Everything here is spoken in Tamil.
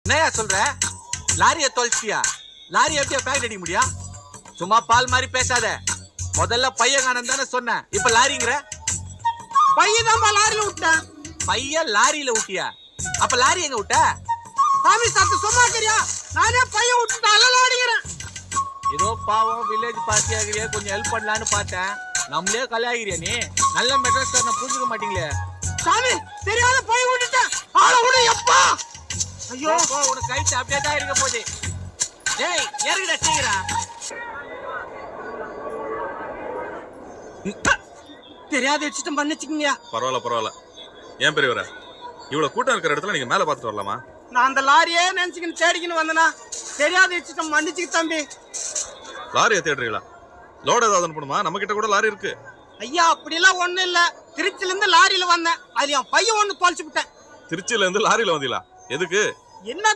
என்னையா சொல்ற? லாரிய தொலைச்சியா? லாரி எப்படியா பேக்கெட் அடிக்க முடியும்? சும்மா பால் மாதிரி பேசாத. முதல்ல பையன் காணம் தானே சொன்ன, இப்ப லாரிங்கிற. பையன் தான் லாரியில விட்டேன். பையன் லாரியில விட்டியா? அப்ப லாரி எங்க விட்ட? சாமி சாத்து சும்மா இருக்கிறியா? நானே பையன் விட்டுட்டு அலலாடிக்கிறேன். ஏதோ பாவம் வில்லேஜ் பார்ட்டி ஆகிறியா, கொஞ்சம் ஹெல்ப் பண்ணலான்னு பார்த்தேன். நம்மளே கலையாகிறியா நீ? நல்ல மெட்ராஸ் நான் புரிஞ்சுக்க மாட்டீங்களே. சாமி தெரியாத பையன் விட்டுட்டேன். ஆள விடு எப்பா. ஐயோ உனக்கு கை அப்படியே தான் இருக்க போகுது. டேய் ஏறுடா சீக்கிரம். தெரியாத வச்சுட்டு மன்னிச்சுக்கீங்க. பரவாயில்ல. ஏன் பெரியவர இவ்வளவு கூட்டம் இருக்கிற இடத்துல நீங்க மேல பாத்துட்டு வரலாமா? நான் அந்த லாரியே நினைச்சுக்கின்னு தேடிக்கின்னு வந்தனா. தெரியாத வச்சுட்டு மன்னிச்சுக்கு தம்பி. லாரியை தேடுறீங்களா? லோடு ஏதாவது அனுப்பணுமா? நம்ம கிட்ட கூட லாரி இருக்கு. ஐயா அப்படிலாம் ஒண்ணும் இல்ல. திருச்சில இருந்து லாரியில வந்தேன். அது என் பையன் ஒண்ணு தொலைச்சு விட்டேன். திருச்சியில இருந்து லாரியில வந்தீங்களா? எதுக்கு? என்ன